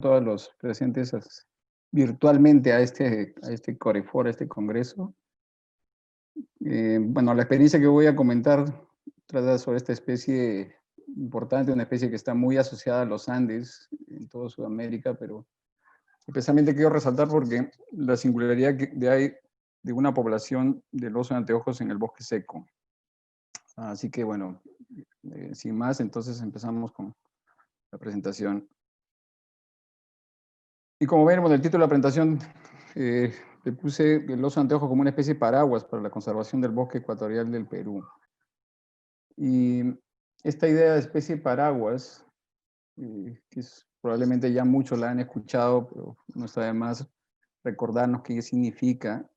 Todos los presentes virtualmente a este Corefor, a este congreso. Bueno, la experiencia que voy a comentar trata sobre esta especie importante, una especie que está muy asociada a los Andes en toda Sudamérica, pero especialmente quiero resaltar porque la singularidad hay de una población del oso de anteojos en el bosque seco. Así que bueno, sin más, entonces empezamos con la presentación. Y como ven, bueno, el título de la presentación le puse el oso de anteojo como una especie de paraguas para la conservación del bosque ecuatorial del Perú. Y esta idea de especie paraguas, que probablemente ya muchos la han escuchado, pero no está de más recordarnos qué significa.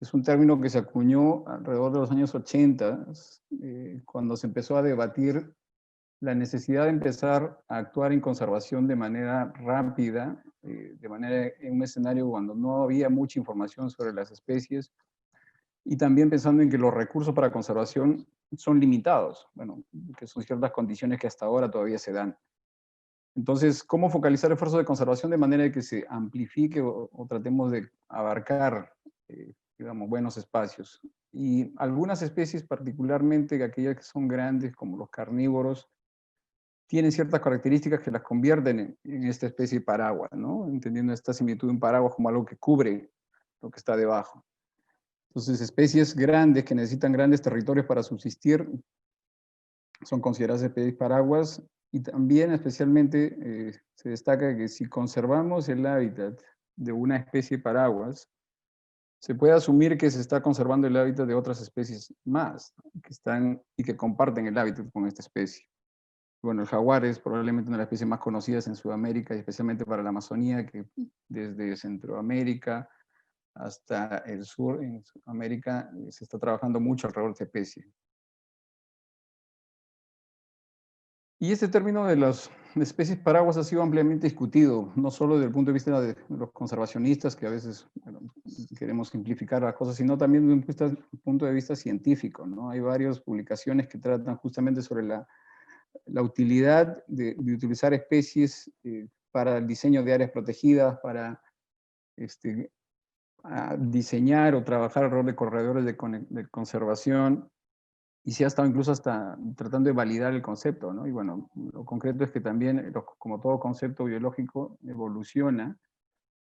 Es un término que se acuñó alrededor de los años 80, cuando se empezó a debatir la necesidad de empezar a actuar en conservación de manera rápida, de manera en un escenario cuando no había mucha información sobre las especies, y también pensando en que los recursos para conservación son limitados, bueno, que son ciertas condiciones que hasta ahora todavía se dan. Entonces, ¿cómo focalizar esfuerzos de conservación de manera de que se amplifique o tratemos de abarcar, digamos, buenos espacios? Y algunas especies, particularmente aquellas que son grandes, como los carnívoros, tienen ciertas características que las convierten en esta especie de paraguas, ¿no? Entendiendo esta similitud de un paraguas como algo que cubre lo que está debajo. Entonces, especies grandes que necesitan grandes territorios para subsistir son consideradas especies paraguas, y también especialmente se destaca que si conservamos el hábitat de una especie paraguas, se puede asumir que se está conservando el hábitat de otras especies más, que están y que comparten el hábitat con esta especie. Bueno, el jaguar es probablemente una de las especies más conocidas en Sudamérica, y especialmente para la Amazonía, que desde Centroamérica hasta el sur, en América, se está trabajando mucho alrededor de esta especie. Y este término de las especies paraguas ha sido ampliamente discutido, no solo desde el punto de vista de los conservacionistas, que a veces queremos simplificar las cosas, sino también desde un punto de vista científico, ¿no? Hay varias publicaciones que tratan justamente sobre la utilidad de utilizar especies para el diseño de áreas protegidas, para diseñar o trabajar alrededor de corredores de conservación, y se ha estado incluso hasta tratando de validar el concepto, ¿no? Y bueno, lo concreto es que también, como todo concepto biológico, evoluciona,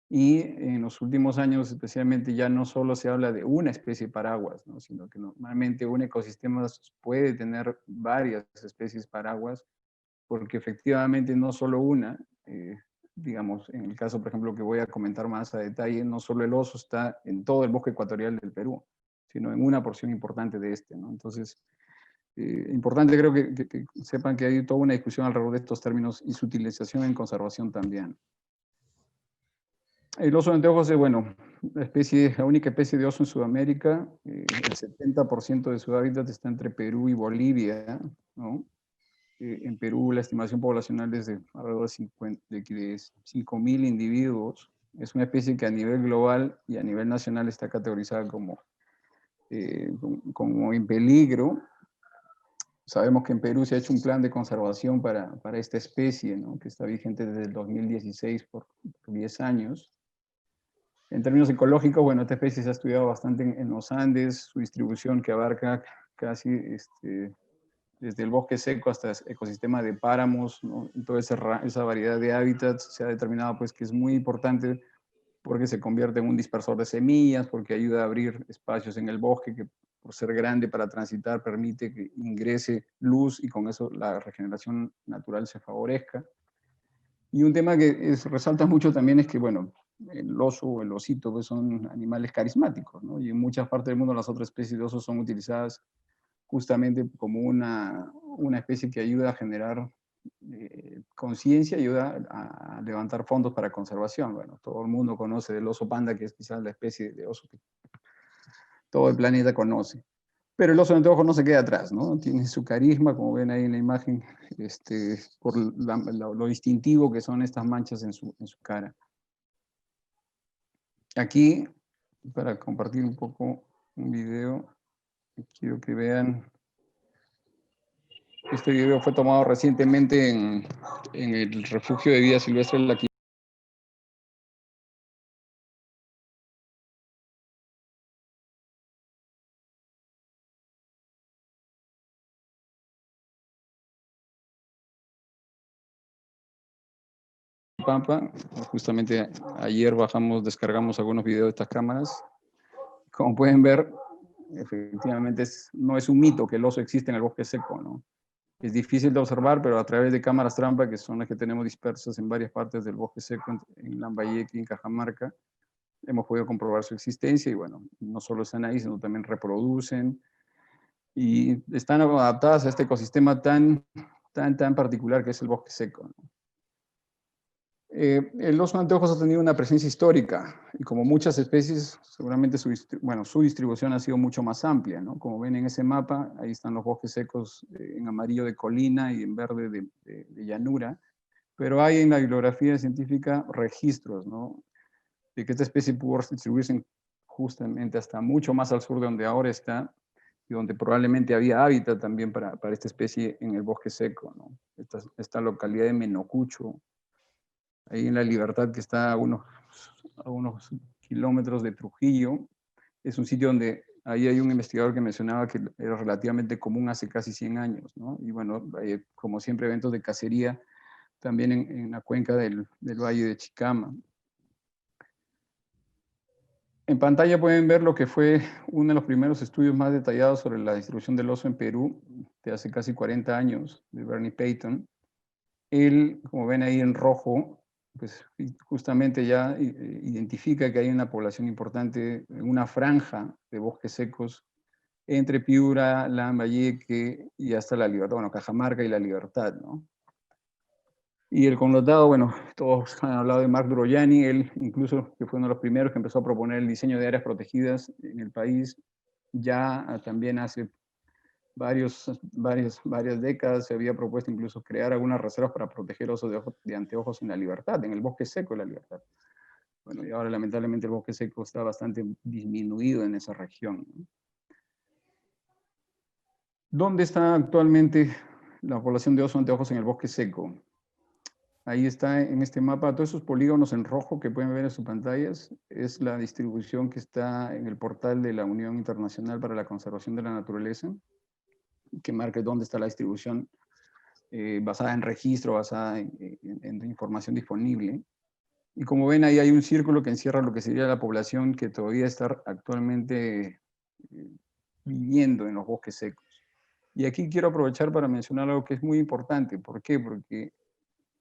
y en los últimos años especialmente ya no solo se habla de una especie paraguas, ¿no? Sino que normalmente un ecosistema puede tener varias especies paraguas, porque efectivamente no solo una, digamos, en el caso, por ejemplo, que voy a comentar más a detalle, no solo el oso está en todo el bosque ecuatorial del Perú, sino en una porción importante de este, ¿no? Entonces, importante creo que sepan que hay toda una discusión alrededor de estos términos y su utilización en conservación también. El oso de anteojos es, bueno, la única especie de oso en Sudamérica. El 70% de su hábitat está entre Perú y Bolivia, ¿no? En Perú la estimación poblacional es de alrededor de 5.000 individuos. Es una especie que a nivel global y a nivel nacional está categorizada como en peligro. Sabemos que en Perú se ha hecho un plan de conservación para esta especie, ¿no? Que está vigente desde el 2016 por 10 años. En términos ecológicos, bueno, esta especie se ha estudiado bastante en los Andes, su distribución que abarca casi desde el bosque seco hasta el ecosistema de páramos, ¿no? Y toda esa variedad de hábitats se ha determinado pues que es muy importante porque se convierte en un dispersor de semillas, porque ayuda a abrir espacios en el bosque que, por ser grande para transitar, permite que ingrese luz y con eso la regeneración natural se favorezca. Y un tema que resalta mucho también es que, bueno, el oso o el osito pues son animales carismáticos, ¿no? Y en muchas partes del mundo las otras especies de osos son utilizadas justamente como una especie que ayuda a generar conciencia, ayuda a levantar fondos para conservación. Bueno, todo el mundo conoce del oso panda, que es quizás la especie de oso que todo el planeta conoce. Pero el oso de anteojos no se queda atrás, ¿no? Tiene su carisma, como ven ahí en la imagen, por lo distintivo que son estas manchas en su cara. Aquí, para compartir un poco un video, quiero que vean. Este video fue tomado recientemente en el refugio de vida silvestre La Aquipampa. Justamente ayer descargamos algunos videos de estas cámaras. Como pueden ver, efectivamente no es un mito que el oso existe en el bosque seco, ¿no? Es difícil de observar, pero a través de cámaras trampa, que son las que tenemos dispersas en varias partes del bosque seco, en Lambayeque y en Cajamarca, hemos podido comprobar su existencia y bueno, no solo están ahí, sino también reproducen y están adaptadas a este ecosistema tan particular que es el bosque seco, ¿no? El oso de anteojos ha tenido una presencia histórica y como muchas especies, seguramente su distribución ha sido mucho más amplia, ¿no? Como ven en ese mapa, ahí están los bosques secos en amarillo de colina y en verde de llanura, pero hay en la bibliografía científica registros, ¿no? De que esta especie pudo distribuirse justamente hasta mucho más al sur de donde ahora está y donde probablemente había hábitat también para esta especie en el bosque seco, ¿no? Esta localidad de Menocucho, ahí en La Libertad, que está a unos kilómetros de Trujillo. Es un sitio donde ahí hay un investigador que mencionaba que era relativamente común hace casi 100 años, ¿no? Y bueno, como siempre, eventos de cacería también en la cuenca del Valle de Chicama. En pantalla pueden ver lo que fue uno de los primeros estudios más detallados sobre la distribución del oso en Perú, de hace casi 40 años, de Bernie Payton. Él, como ven ahí en rojo, pues justamente ya identifica que hay una población importante en una franja de bosques secos entre Piura, Lambayeque y hasta La Libertad, bueno, Cajamarca y La Libertad, ¿no? Y el connotado, bueno, todos han hablado de Marc Droyani, él incluso que fue uno de los primeros que empezó a proponer el diseño de áreas protegidas en el país, ya también hace varias décadas se había propuesto incluso crear algunas reservas para proteger osos de anteojos en La Libertad, en el bosque seco de La Libertad. Bueno, y ahora lamentablemente el bosque seco está bastante disminuido en esa región, ¿no? ¿Dónde está actualmente la población de osos de anteojos en el bosque seco? Ahí está en este mapa, todos esos polígonos en rojo que pueden ver en sus pantallas, es la distribución que está en el portal de la Unión Internacional para la Conservación de la Naturaleza, que marca dónde está la distribución basada en registro, basada en información disponible. Y como ven, ahí hay un círculo que encierra lo que sería la población que todavía está actualmente viviendo en los bosques secos. Y aquí quiero aprovechar para mencionar algo que es muy importante. ¿Por qué? Porque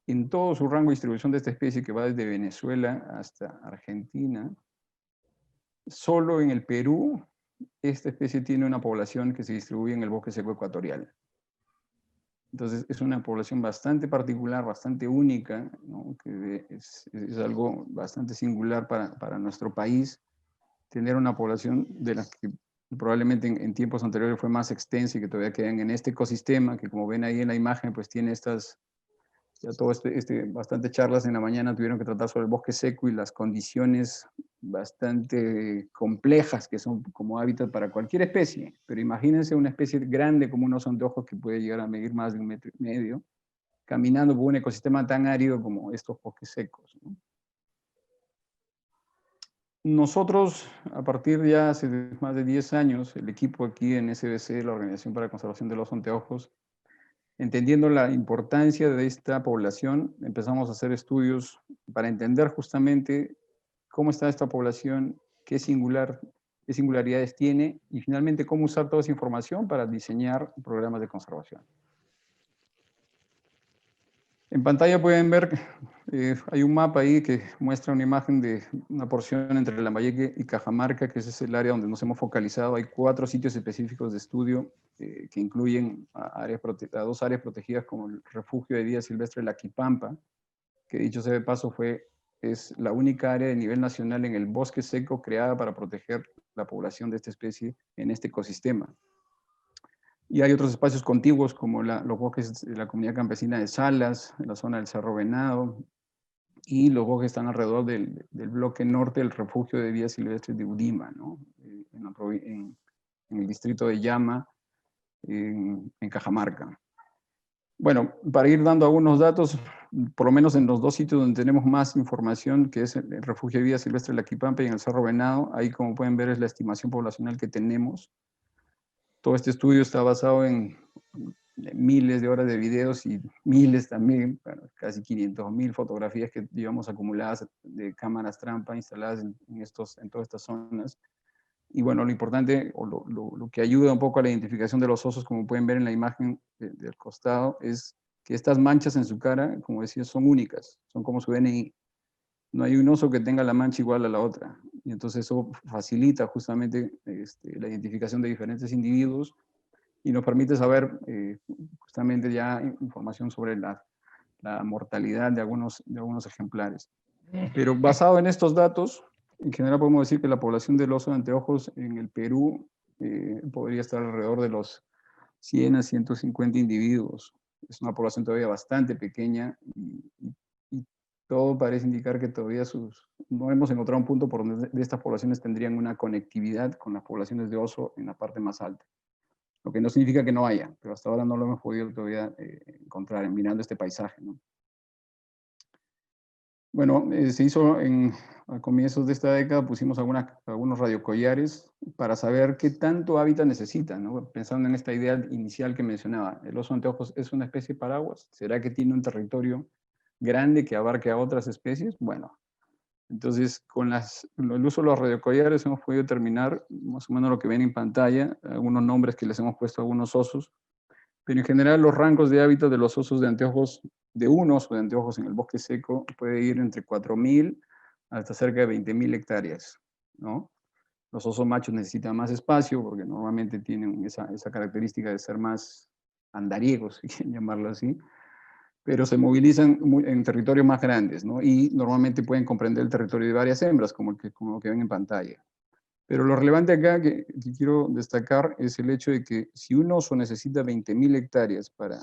en todo su rango de distribución de esta especie, que va desde Venezuela hasta Argentina, solo en el Perú, esta especie tiene una población que se distribuye en el bosque seco ecuatorial. Entonces, es una población bastante particular, bastante única, ¿no? Que es algo bastante singular para nuestro país, tener una población de las que probablemente en tiempos anteriores fue más extensa y que todavía quedan en este ecosistema, que como ven ahí en la imagen, pues tiene ya todo bastante charlas en la mañana tuvieron que tratar sobre el bosque seco y las condiciones bastante complejas que son como hábitat para cualquier especie. Pero imagínense una especie grande como un oso de anteojos que puede llegar a medir más de 1,5 metros, caminando por un ecosistema tan árido como estos bosques secos, ¿no? Nosotros, a partir de ya hace más de 10 años, el equipo aquí en SBC, la Organización para la Conservación de los Osos de Anteojos, entendiendo la importancia de esta población, empezamos a hacer estudios para entender justamente cómo está esta población, qué singularidades tiene y finalmente cómo usar toda esa información para diseñar programas de conservación. En pantalla pueden ver, hay un mapa ahí que muestra una imagen de una porción entre Lambayeque y Cajamarca, que ese es el área donde nos hemos focalizado. Hay 4 sitios específicos de estudio que incluyen a 2 áreas protegidas como el refugio de vida silvestre La Quipampa, que dicho sea de paso es la única área de nivel nacional en el bosque seco creada para proteger la población de esta especie en este ecosistema. Y hay otros espacios contiguos como los bosques de la comunidad campesina de Salas, en la zona del Cerro Venado, y los bosques están alrededor del bloque norte del refugio de vida silvestre de Urima, ¿no? En el distrito de Llama, en Cajamarca. Bueno, para ir dando algunos datos, por lo menos en los 2 sitios donde tenemos más información, que es el refugio de vida silvestre de La Quipampa y en el Cerro Venado, ahí como pueden ver es la estimación poblacional que tenemos. Todo este estudio está basado en miles de horas de videos y miles también, bueno, casi 500.000 fotografías que llevamos acumuladas de cámaras trampa instaladas en todas estas zonas. Y bueno, lo importante, o lo que ayuda un poco a la identificación de los osos, como pueden ver en la imagen del costado, es que estas manchas en su cara, como decía, son únicas, son como su DNI. No hay un oso que tenga la mancha igual a la otra. Y entonces eso facilita justamente la identificación de diferentes individuos y nos permite saber justamente ya información sobre la mortalidad de algunos ejemplares. Pero basado en estos datos, en general podemos decir que la población del oso de anteojos en el Perú podría estar alrededor de los 100 a 150 individuos. Es una población todavía bastante pequeña y todo parece indicar que todavía no hemos encontrado un punto por donde de estas poblaciones tendrían una conectividad con las poblaciones de oso en la parte más alta. Lo que no significa que no haya, pero hasta ahora no lo hemos podido todavía encontrar mirando este paisaje, ¿no? Bueno, se hizo a comienzos de esta década, pusimos algunos radiocollares para saber qué tanto hábitat necesitan, ¿no? Pensando en esta idea inicial que mencionaba. ¿El oso anteojos es una especie paraguas? ¿Será que tiene un territorio grande que abarque a otras especies? Bueno, entonces con el uso de los radiocollares hemos podido determinar más o menos lo que ven en pantalla, algunos nombres que les hemos puesto a algunos osos, pero en general los rangos de hábitat de los osos de anteojos, de un oso de anteojos en el bosque seco, puede ir entre 4.000 hasta cerca de 20.000 hectáreas, ¿no? Los osos machos necesitan más espacio porque normalmente tienen esa característica de ser más andariegos, si quieren llamarlo así, pero se movilizan en territorios más grandes, ¿no? Y normalmente pueden comprender el territorio de varias hembras, como lo que ven en pantalla. Pero lo relevante acá que quiero destacar es el hecho de que si un oso necesita 20.000 hectáreas para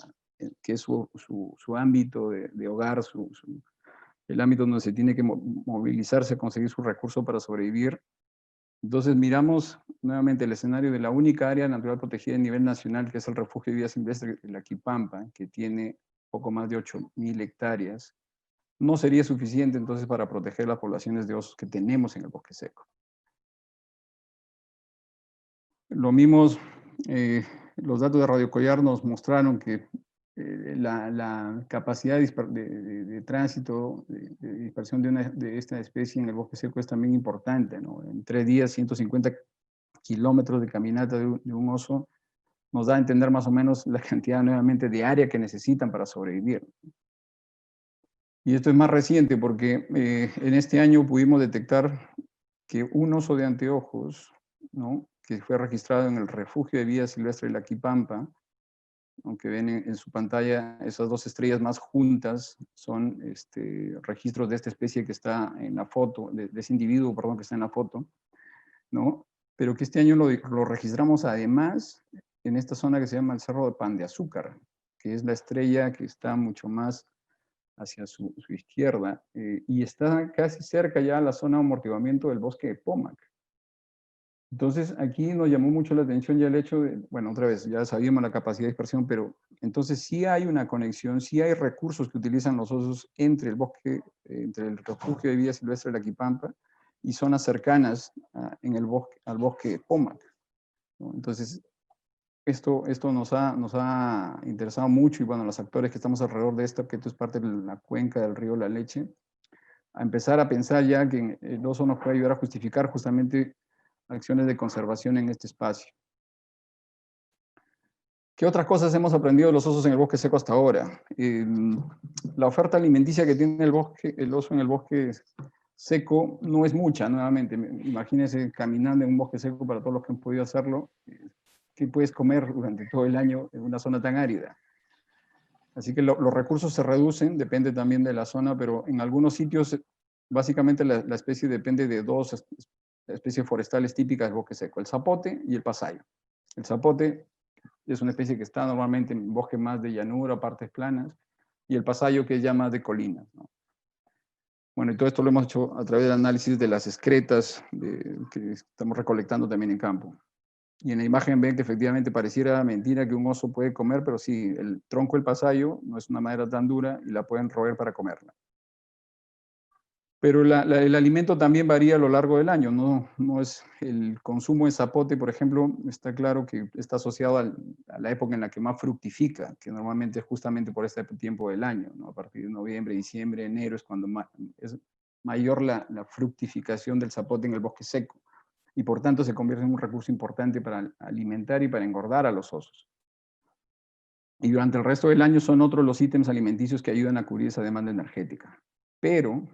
que es su ámbito de hogar, el ámbito donde se tiene que movilizarse, conseguir su recurso para sobrevivir, entonces miramos nuevamente el escenario de la única área natural protegida a nivel nacional, que es el Refugio de Vida Silvestre de la Quipampa, que tiene poco más de 8.000 hectáreas. No sería suficiente entonces para proteger las poblaciones de osos que tenemos en el bosque seco. Lo mismo, los datos de Radio Collar nos mostraron que la capacidad de tránsito, de dispersión de esta especie en el bosque seco es también importante, ¿no? En 3 días, 150 kilómetros de caminata de un oso nos da a entender más o menos la cantidad nuevamente de área que necesitan para sobrevivir. Y esto es más reciente porque en este año pudimos detectar que un oso de anteojos, ¿no?, que fue registrado en el Refugio de Vida Silvestre de la Quipampa, aunque ven en su pantalla esas dos estrellas más juntas, son registros de esta especie que está en la foto, de ese individuo, perdón, que está en la foto, ¿no? Pero que este año lo registramos además en esta zona que se llama el Cerro de Pan de Azúcar, que es la estrella que está mucho más hacia su izquierda, y está casi cerca ya a la zona de amortiguamiento del bosque de Pomac. Entonces, aquí nos llamó mucho la atención ya el hecho de, bueno, otra vez, ya sabíamos la capacidad de dispersión, pero entonces sí hay una conexión, sí hay recursos que utilizan los osos entre el bosque, entre el Refugio de Vida Silvestre de la Quipampa y zonas cercanas al bosque de Pomac, ¿no? Entonces, esto nos ha interesado mucho y bueno, los actores que estamos alrededor de esto, que esto es parte de la cuenca del río La Leche, a empezar a pensar ya que el oso nos puede ayudar a justificar justamente acciones de conservación en este espacio. ¿Qué otras cosas hemos aprendido de los osos en el bosque seco hasta ahora? La oferta alimenticia que tiene el oso en el bosque seco no es mucha, nuevamente. Imagínense caminando en un bosque seco, para todos los que han podido hacerlo, ¿qué puedes comer durante todo el año en una zona tan árida? Así que los recursos se reducen, depende también de la zona, pero en algunos sitios, básicamente la especie depende de dos especies forestales típicas del bosque seco, el zapote y el pasayo. El zapote es una especie que está normalmente en bosques más de llanura, partes planas, y el pasayo que es ya más de colinas, ¿no? Bueno, y todo esto lo hemos hecho a través del análisis de las excretas que estamos recolectando también en campo. Y en la imagen ven que efectivamente pareciera mentira que un oso puede comer, pero sí, el tronco del pasayo no es una madera tan dura y la pueden roer para comerla. Pero el alimento también varía a lo largo del año, no es el consumo de zapote, por ejemplo, está claro que está asociado a la época en la que más fructifica, que normalmente es justamente por este tiempo del año, ¿no? A partir de noviembre, diciembre, enero es cuando es mayor la fructificación del zapote en el bosque seco, y por tanto se convierte en un recurso importante para alimentar y para engordar a los osos. Y durante el resto del año son otros los ítems alimenticios que ayudan a cubrir esa demanda energética. Pero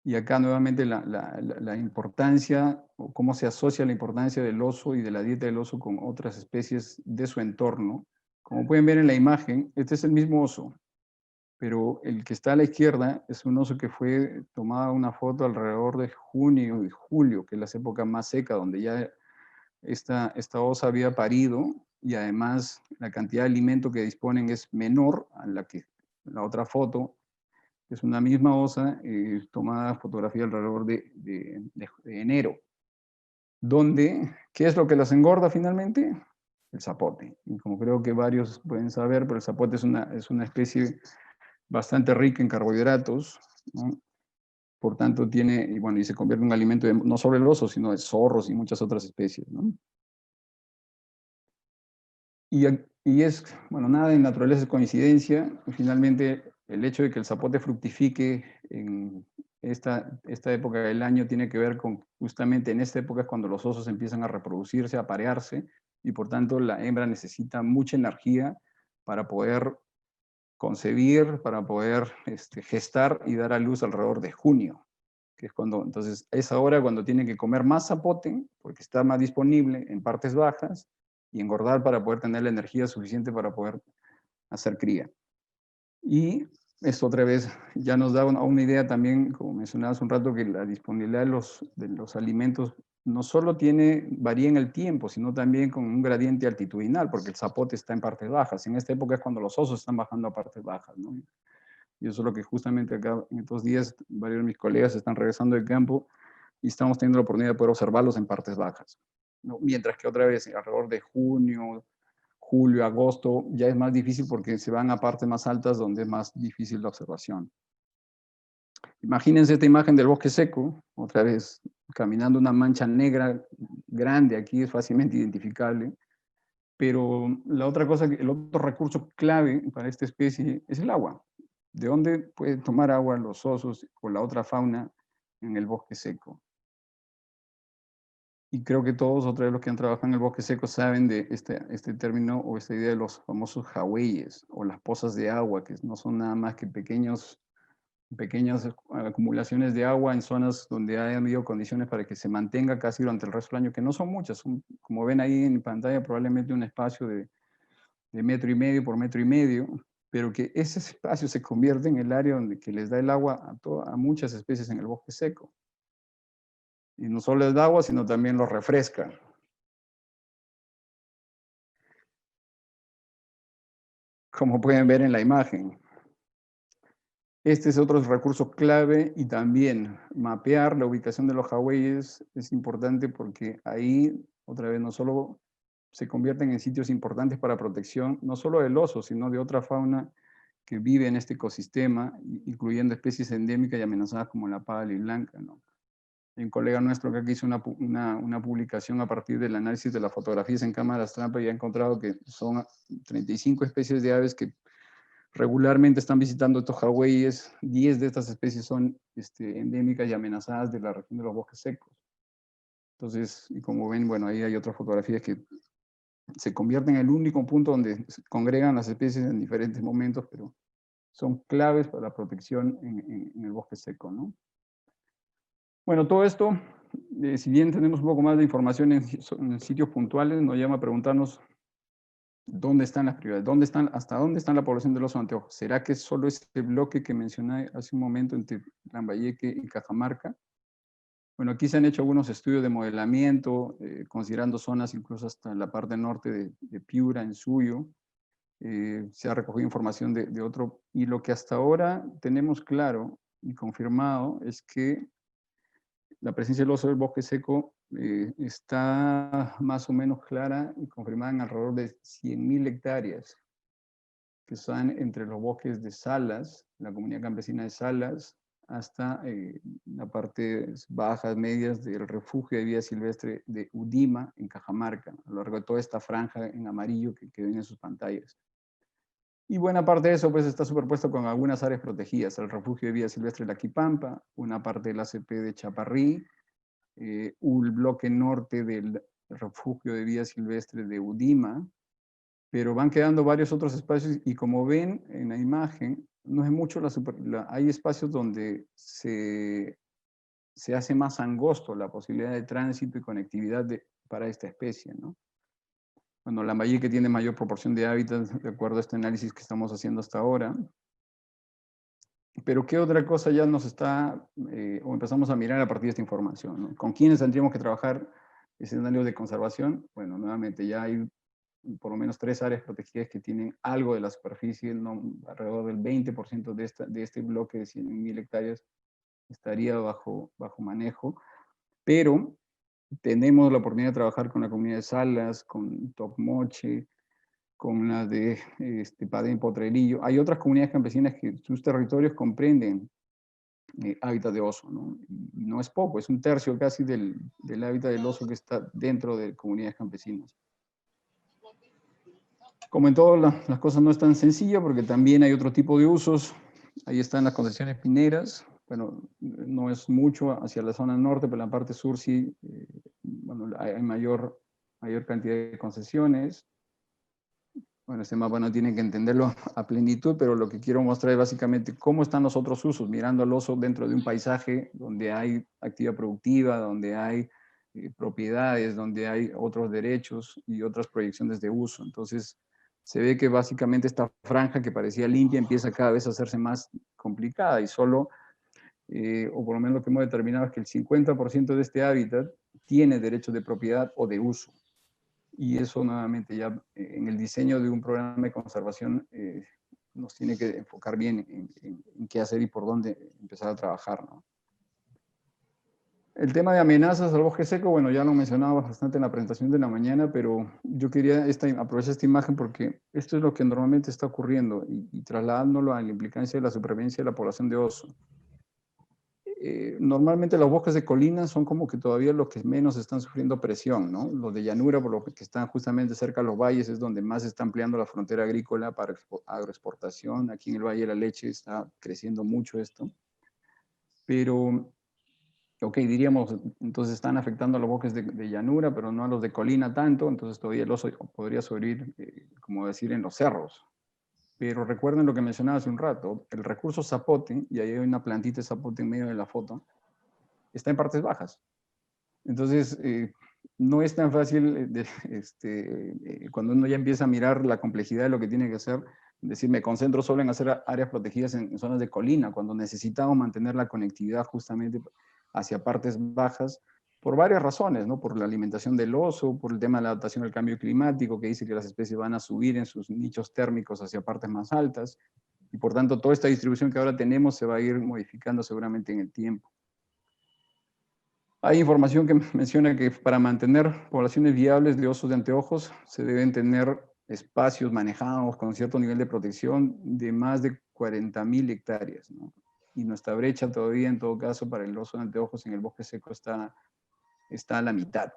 y acá nuevamente la importancia, o cómo se asocia la importancia del oso y de la dieta del oso con otras especies de su entorno. Como pueden ver en la imagen, este es el mismo oso, pero el que está a la izquierda es un oso que fue tomada una foto alrededor de junio y julio, que es la época más seca, donde ya esta osa había parido y además la cantidad de alimento que disponen es menor a la otra foto. Es una misma osa tomada fotografía alrededor de enero, donde, ¿qué es lo que las engorda finalmente? El zapote. Y como creo que varios pueden saber, pero el zapote es una especie bastante rica en carbohidratos, ¿no? Por tanto, y bueno, y se convierte en un alimento no solo el oso, sino de zorros y muchas otras especies, ¿no? Y bueno, nada en naturaleza es coincidencia. Finalmente, el hecho de que el zapote fructifique en esta época del año tiene que ver con, justamente en esta época es cuando los osos empiezan a reproducirse, a parearse, y por tanto la hembra necesita mucha energía para poder concebir, para poder gestar y dar a luz alrededor de junio, que es cuando, entonces, es ahora cuando tiene que comer más zapote, porque está más disponible en partes bajas, y engordar para poder tener la energía suficiente para poder hacer cría. Y esto otra vez ya nos da una idea también, como mencionaba hace un rato, que la disponibilidad de los alimentos no solo varía en el tiempo, sino también con un gradiente altitudinal, porque el zapote está en partes bajas. En esta época es cuando los osos están bajando a partes bajas, ¿no? Y eso es lo que justamente acá, en estos días, varios de mis colegas están regresando del campo y estamos teniendo la oportunidad de poder observarlos en partes bajas, ¿no? Mientras que otra vez, alrededor de junio, julio, agosto, ya es más difícil porque se van a partes más altas donde es más difícil la observación. Imagínense esta imagen del bosque seco, otra vez, caminando una mancha negra grande, aquí es fácilmente identificable, pero la otra cosa, el otro recurso clave para esta especie es el agua. ¿De dónde pueden tomar agua los osos o la otra fauna en el bosque seco? Y creo que todos, otra vez los que han trabajado en el bosque seco, saben de este término o esta idea de los famosos jagüeyes o las pozas de agua, que no son nada más que pequeñas acumulaciones de agua en zonas donde hayan habido condiciones para que se mantenga casi durante el resto del año, que no son muchas, son, como ven ahí en pantalla, probablemente un espacio de metro y medio por metro y medio, pero que ese espacio se convierte en el área que les da el agua a muchas especies en el bosque seco. Y no solo les da agua, sino también los refresca. Como pueden ver en la imagen. Este es otro recurso clave y también mapear la ubicación de los jagüeyes es importante porque ahí, otra vez, no solo se convierten en sitios importantes para protección, no solo del oso, sino de otra fauna que vive en este ecosistema, incluyendo especies endémicas y amenazadas como la pala y blanca, ¿no? Hay un colega nuestro que aquí hizo una publicación a partir del análisis de las fotografías en cámaras trampa y ha encontrado que son 35 especies de aves que regularmente están visitando estos jagüeyes. 10 de estas especies son endémicas y amenazadas de la región de los bosques secos. Entonces, y como ven, bueno, ahí hay otras fotografías que se convierten en el único punto donde se congregan las especies en diferentes momentos, pero son claves para la protección en el bosque seco, ¿no? Bueno, todo esto, si bien tenemos un poco más de información en sitios puntuales, nos llama a preguntarnos dónde están las prioridades, hasta dónde está la población del oso de anteojos. ¿Será que solo este bloque que mencioné hace un momento entre Lambayeque y Cajamarca? Bueno, aquí se han hecho algunos estudios de modelamiento, considerando zonas incluso hasta la parte norte de Piura, en Suyo. Se ha recogido información de otro, y lo que hasta ahora tenemos claro y confirmado es que la presencia del oso del bosque seco está más o menos clara y confirmada en alrededor de 100.000 hectáreas, que están entre los bosques de Salas, la comunidad campesina de Salas, hasta la parte bajas, medias del refugio de vida silvestre de Udima, en Cajamarca, a lo largo de toda esta franja en amarillo que ven en sus pantallas. Y buena parte de eso pues está superpuesto con algunas áreas protegidas, el refugio de vida silvestre de La Quipampa, una parte del ACP de Chaparrí, un bloque norte del refugio de vida silvestre de Udima, pero van quedando varios otros espacios y como ven en la imagen, no es mucho hay espacios donde se hace más angosto la posibilidad de tránsito y conectividad para esta especie, ¿no? Bueno, Lambayeque tiene mayor proporción de hábitats de acuerdo a este análisis que estamos haciendo hasta ahora. Pero ¿qué otra cosa ya nos está, o empezamos a mirar a partir de esta información, ¿no? ¿Con quiénes tendríamos que trabajar escenarios de conservación? Bueno, nuevamente ya hay por lo menos 3 áreas protegidas que tienen algo de la superficie, ¿no? Alrededor del 20% de este bloque de 100.000 hectáreas estaría bajo manejo, pero tenemos la oportunidad de trabajar con la comunidad de Salas, con Topmoche, con la de Padén Potrerillo. Hay otras comunidades campesinas que sus territorios comprenden hábitat de oso, ¿no? Y no es poco, es un tercio casi del hábitat del oso que está dentro de comunidades campesinas. Como en todas las cosas no es tan sencillo porque también hay otro tipo de usos. Ahí están las concesiones mineras. Bueno, no es mucho hacia la zona norte, pero en la parte sur sí, bueno, hay mayor cantidad de concesiones. Bueno, este mapa no tienen que entenderlo a plenitud, pero lo que quiero mostrar es básicamente cómo están los otros usos, mirando al oso dentro de un paisaje donde hay actividad productiva, donde hay propiedades, donde hay otros derechos y otras proyecciones de uso. Entonces, se ve que básicamente esta franja que parecía limpia empieza cada vez a hacerse más complicada y solo, o por lo menos lo que hemos determinado es que el 50% de este hábitat tiene derechos de propiedad o de uso. Y eso nuevamente ya en el diseño de un programa de conservación nos tiene que enfocar bien en qué hacer y por dónde empezar a trabajar, ¿no? El tema de amenazas al bosque seco, bueno, ya lo mencionaba bastante en la presentación de la mañana, pero yo quería aprovechar esta imagen porque esto es lo que normalmente está ocurriendo y trasladándolo a la implicancia de la supervivencia de la población de oso. Normalmente los bosques de colinas son como que todavía los que menos están sufriendo presión, ¿no? Los de llanura, por lo que están justamente cerca de los valles, es donde más se está ampliando la frontera agrícola para agroexportación. Aquí en el Valle de la Leche está creciendo mucho esto. Pero, ok, diríamos, entonces están afectando a los bosques de llanura, pero no a los de colina tanto, entonces todavía el oso podría sobrevivir, como decir, en los cerros. Pero recuerden lo que mencionaba hace un rato, el recurso zapote, y ahí hay una plantita de zapote en medio de la foto, está en partes bajas. Entonces, no es tan fácil cuando uno ya empieza a mirar la complejidad de lo que tiene que hacer, decir, me concentro solo en hacer áreas protegidas en zonas de colina, cuando necesitamos mantener la conectividad justamente hacia partes bajas, por varias razones, ¿no? Por la alimentación del oso, por el tema de la adaptación al cambio climático, que dice que las especies van a subir en sus nichos térmicos hacia partes más altas, y por tanto toda esta distribución que ahora tenemos se va a ir modificando seguramente en el tiempo. Hay información que menciona que para mantener poblaciones viables de osos de anteojos se deben tener espacios manejados con cierto nivel de protección de más de 40.000 hectáreas, ¿no? Y nuestra brecha todavía, en todo caso, para el oso de anteojos en el bosque seco está a la mitad.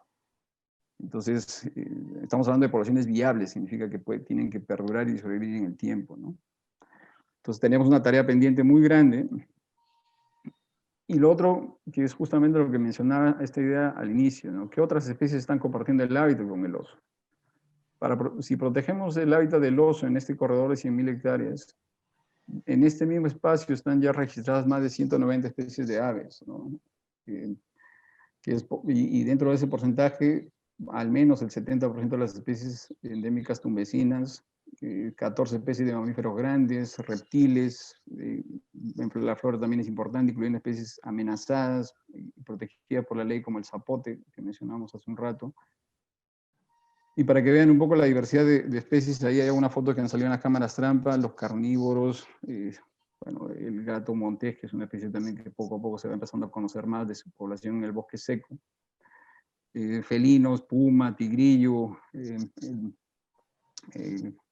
Entonces, estamos hablando de poblaciones viables, significa que tienen que perdurar y sobrevivir en el tiempo, ¿no? Entonces, tenemos una tarea pendiente muy grande. Y lo otro, que es justamente lo que mencionaba esta idea al inicio, ¿no? ¿Qué otras especies están compartiendo el hábitat con el oso? Si protegemos el hábitat del oso en este corredor de 100.000 hectáreas, en este mismo espacio están ya registradas más de 190 especies de aves, ¿no? Y dentro de ese porcentaje, al menos el 70% de las especies endémicas tumbesinas, 14 especies de mamíferos grandes, reptiles, la flora también es importante, incluyendo especies amenazadas y protegidas por la ley como el zapote, que mencionamos hace un rato. Y para que vean un poco la diversidad de especies, ahí hay una foto que han salido en las cámaras trampa, los carnívoros, bueno, el gato montés, que es una especie también que poco a poco se va empezando a conocer más de su población en el bosque seco. Felinos, puma, tigrillo,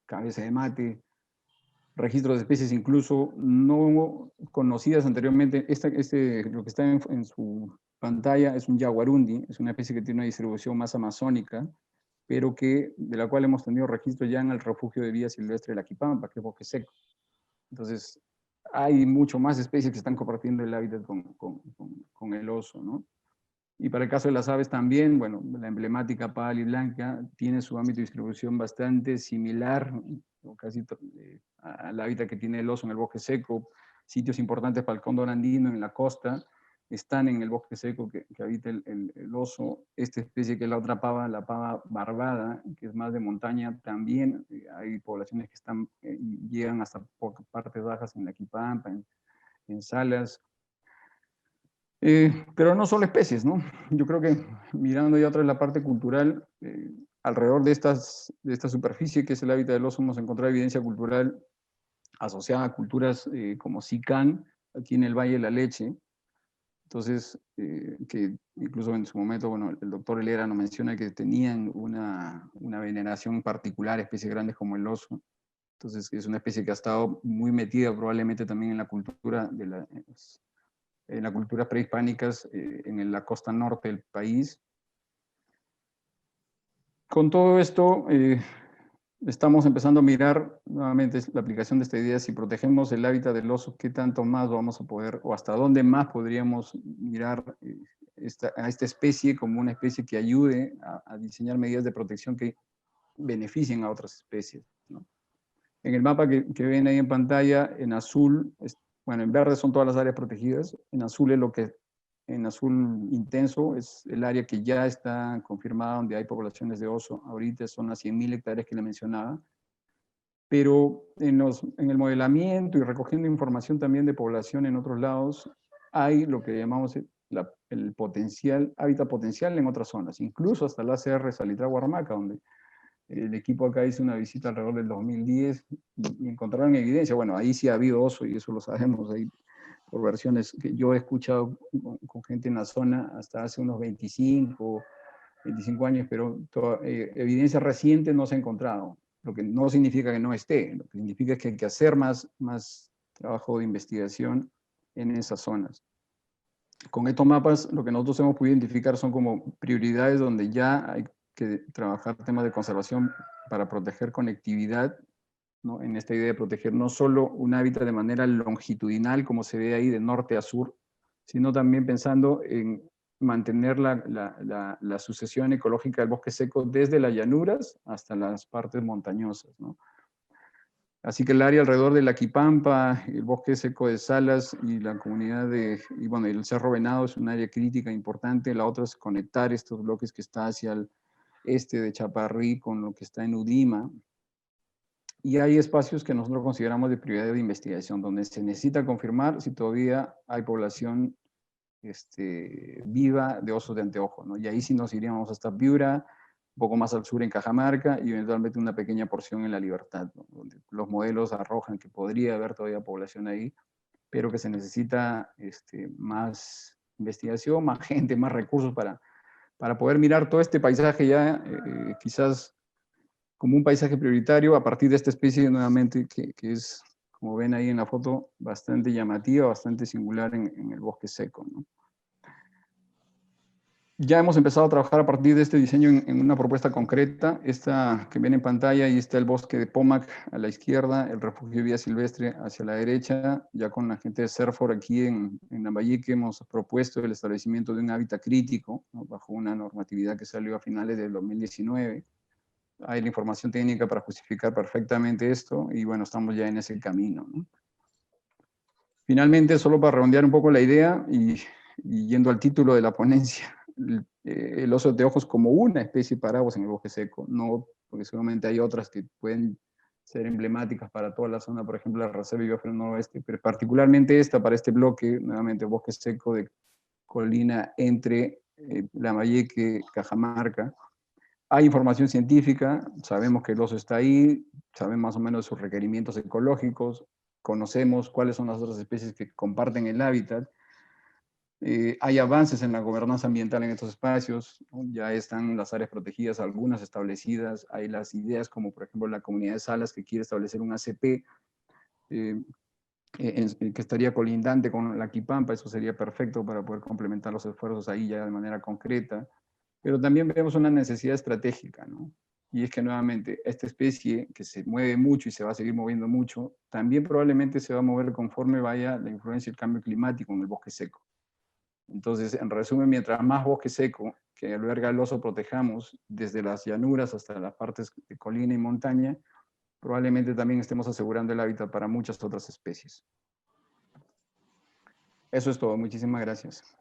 cabeza de mate, registros de especies incluso no conocidas anteriormente. Lo que está en su pantalla es un jaguarundi, es una especie que tiene una distribución más amazónica, pero de la cual hemos tenido registro ya en el refugio de vida silvestre de la Quipampa, que es bosque seco. Entonces, hay mucho más especies que están compartiendo el hábitat con el oso, ¿no? Y para el caso de las aves también, bueno, la emblemática pálida y blanca tiene su ámbito de distribución bastante similar, o casi al hábitat que tiene el oso en el bosque seco. Sitios importantes para el cóndor andino en la costa están en el bosque seco que habita el oso. Esta especie que es la otra pava, la pava barbada, que es más de montaña, también hay poblaciones que llegan hasta partes bajas en la Quipampa, en Salas. Pero no solo especies, ¿no? Yo creo que mirando ya otra vez la parte cultural, alrededor de esta superficie que es el hábitat del oso, hemos encontrado evidencia cultural asociada a culturas como Sican, aquí en el Valle de la Leche. Entonces, que incluso en su momento, bueno, el doctor Helera nos menciona que tenían una veneración particular a especies grandes como el oso. Entonces, es una especie que ha estado muy metida probablemente también en la cultura en las culturas prehispánicas en la costa norte del país. Con todo esto, estamos empezando a mirar nuevamente la aplicación de esta idea: si protegemos el hábitat del oso, ¿qué tanto más vamos a poder, o hasta dónde más podríamos mirar a esta especie como una especie que ayude a diseñar medidas de protección que beneficien a otras especies, ¿no? En el mapa que ven ahí en pantalla, en azul, bueno, en verde son todas las áreas protegidas, en azul es en azul intenso es el área que ya está confirmada donde hay poblaciones de oso. Ahorita son las 100.000 hectáreas que le mencionaba, pero en el modelamiento y recogiendo información también de población en otros lados, hay lo que llamamos el potencial, hábitat potencial en otras zonas, incluso hasta la ACR Salitrá-Huarmaca, donde el equipo acá hizo una visita alrededor del 2010 y encontraron evidencia. Bueno, ahí sí ha habido oso y eso lo sabemos ahí por versiones que yo he escuchado con gente en la zona hasta hace unos 25 años, pero evidencia reciente no se ha encontrado, lo que no significa que no esté, lo que significa que hay que hacer más trabajo de investigación en esas zonas. Con estos mapas, lo que nosotros hemos podido identificar son como prioridades donde ya hay que trabajar temas de conservación para proteger conectividad, ¿no? En esta idea de proteger no solo un hábitat de manera longitudinal, como se ve ahí de norte a sur, sino también pensando en mantener la sucesión ecológica del bosque seco desde las llanuras hasta las partes montañosas, ¿no? Así que el área alrededor de la Quipampa, el bosque seco de Salas y la comunidad bueno, y el Cerro Venado es un área crítica importante. La otra es conectar estos bloques que está hacia el este de Chaparrí con lo que está en Udima. Y hay espacios que nosotros consideramos de prioridad de investigación, donde se necesita confirmar si todavía hay población viva de osos de anteojo, ¿no? Y ahí sí nos iríamos hasta Piura, un poco más al sur en Cajamarca y eventualmente una pequeña porción en La Libertad, ¿no? Donde los modelos arrojan que podría haber todavía población ahí, pero que se necesita más investigación, más gente, más recursos para poder mirar todo este paisaje ya quizás como un paisaje prioritario a partir de esta especie nuevamente que es, como ven ahí en la foto, bastante llamativa, bastante singular en el bosque seco, ¿no? Ya hemos empezado a trabajar a partir de este diseño en una propuesta concreta, esta que ven en pantalla. Ahí está el bosque de Pomac a la izquierda, el refugio de vida silvestre hacia la derecha. Ya con la gente de CERFOR aquí en Lambayeque hemos propuesto el establecimiento de un hábitat crítico, ¿no? Bajo una normatividad que salió a finales del 2019. Hay la información técnica para justificar perfectamente esto y bueno, estamos ya en ese camino, ¿no? Finalmente, solo para redondear un poco la idea y yendo al título de la ponencia, el oso de ojos como una especie paraguas en el bosque seco, no, porque seguramente hay otras que pueden ser emblemáticas para toda la zona, por ejemplo, la Reserva Biosfera Noroeste, pero particularmente esta para este bloque, nuevamente bosque seco de colina entre Lambayeque, Cajamarca. Hay información científica, sabemos que el oso está ahí, sabemos más o menos sus requerimientos ecológicos, conocemos cuáles son las otras especies que comparten el hábitat. Hay avances en la gobernanza ambiental en estos espacios, ¿no? Ya están las áreas protegidas, algunas establecidas, hay las ideas como por ejemplo la comunidad de Salas que quiere establecer un ACP que estaría colindante con la Quipampa, eso sería perfecto para poder complementar los esfuerzos ahí ya de manera concreta. Pero también vemos una necesidad estratégica, ¿no? Y es que nuevamente, esta especie que se mueve mucho y se va a seguir moviendo mucho, también probablemente se va a mover conforme vaya la influencia del cambio climático en el bosque seco. Entonces, en resumen, mientras más bosque seco que alberga el oso protejamos, desde las llanuras hasta las partes de colina y montaña, probablemente también estemos asegurando el hábitat para muchas otras especies. Eso es todo. Muchísimas gracias.